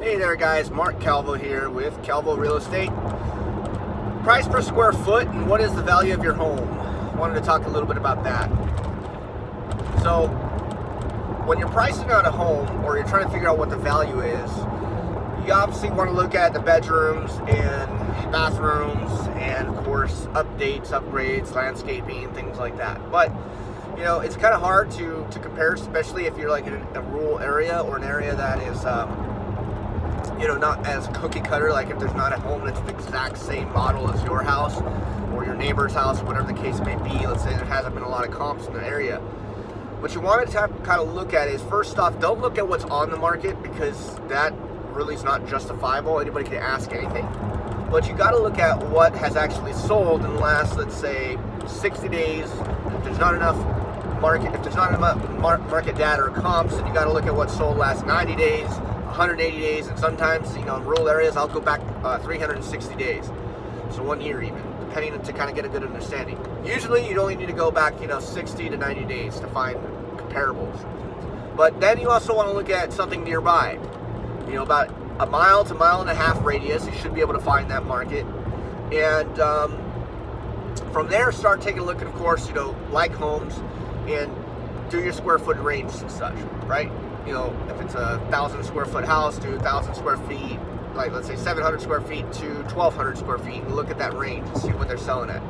Hey there guys, Mark Calvo here with Calvo Real Estate. Price per square foot and what is the value of your home? Wanted to talk a little bit about that. So when you're pricing out a home or you're trying to figure out what the value is, you obviously want to look at the bedrooms and bathrooms and of course updates, upgrades, landscaping, things like that. But you know, it's kind of hard to compare, especially if you're like in a rural area or an area that is you know, not as cookie cutter, like if there's not a home that's the exact same model as your house or your neighbor's house, whatever the case may be. Let's say there hasn't been a lot of comps in the area. What you want to kind of look at is, first off, don't look at what's on the market because that really is not justifiable. Anybody can ask anything. But you got to look at what has actually sold in the last, let's say, 60 days. If there's not enough market data or comps, then you got to look at what sold last 90 days, 180 days, and sometimes, you know, in rural areas, I'll go back 360 days. So 1 year even, depending, to kind of get a good understanding. Usually, you'd only need to go back, you know, 60 to 90 days to find comparables. But then you also want to look at something nearby. You know, about a mile to mile and a half radius, you should be able to find that market. And from there, start taking a look at, of course, you know, like homes, and do your square foot range and such, right? You know, if it's a 1,000 square foot house to 1,000 square feet, like let's say 700 square feet to 1,200 square feet, and look at that range and see what they're selling at.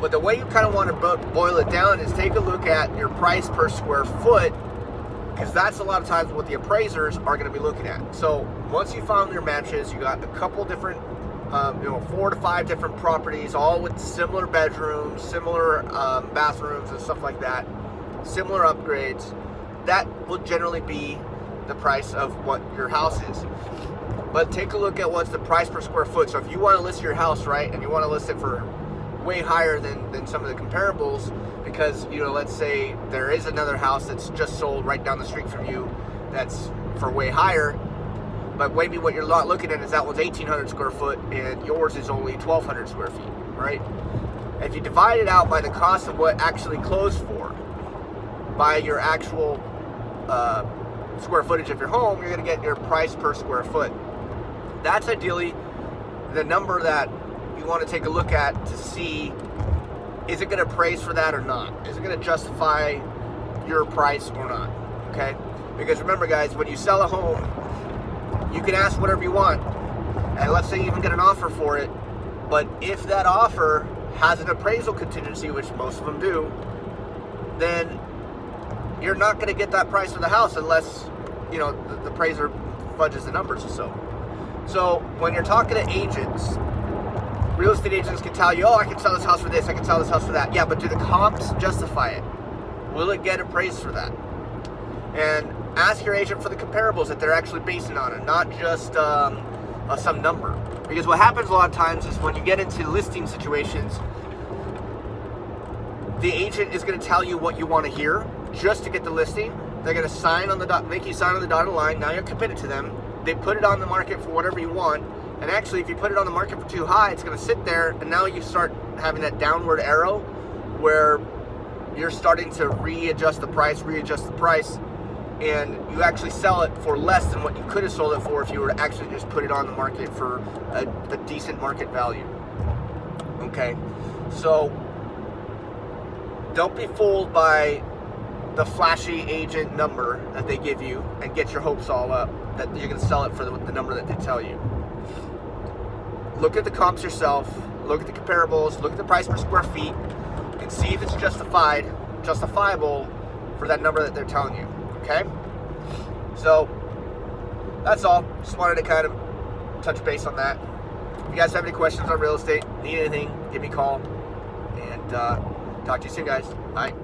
But the way you kind of want to boil it down is take a look at your price per square foot, because that's a lot of times what the appraisers are going to be looking at. So once you found your matches, you got a couple different, you know, 4 to 5 different properties, all with similar bedrooms, similar bathrooms and stuff like that, similar upgrades. That will generally be the price of what your house is. But take a look at what's the price per square foot. So if you want to list your house, right, and you want to list it for way higher than some of the comparables, because, you know, let's say there is another house that's just sold right down the street from you that's for way higher, but maybe what you're not looking at is that one's 1,800 square foot and yours is only 1,200 square feet, right? If you divide it out by the cost of what actually closed for, by your actual square footage of your home, you're going to get your price per square foot. That's ideally the number that you want to take a look at to see, is it going to appraise for that or not? Is it going to justify your price or not? Okay? Because remember, guys, when you sell a home, you can ask whatever you want, and let's say you even get an offer for it, but if that offer has an appraisal contingency, which most of them do, then you're not going to get that price for the house unless, you know, the appraiser fudges the numbers or so. So when you're talking to agents, real estate agents can tell you, oh, I can sell this house for this, I can sell this house for that. Yeah, but do the comps justify it? Will it get appraised for that? And ask your agent for the comparables that they're actually basing on it, not just some number. Because what happens a lot of times is when you get into listing situations, the agent is going to tell you what you want to hear just to get the listing. They're going to sign on the make you sign on the dotted line. Now you're committed to them. They put it on the market for whatever you want. And actually, if you put it on the market for too high, it's going to sit there. And now you start having that downward arrow where you're starting to readjust the price, and you actually sell it for less than what you could have sold it for if you were to actually just put it on the market for a decent market value. Okay, so don't be fooled by the flashy agent number that they give you and get your hopes all up that you're going to sell it for the number that they tell you. Look at the comps yourself, look at the comparables, look at the price per square feet, and see if it's justifiable for that number that they're telling you. Okay? So that's all. Just wanted to kind of touch base on that. If you guys have any questions on real estate, need anything, give me a call, and talk to you soon, guys. Bye.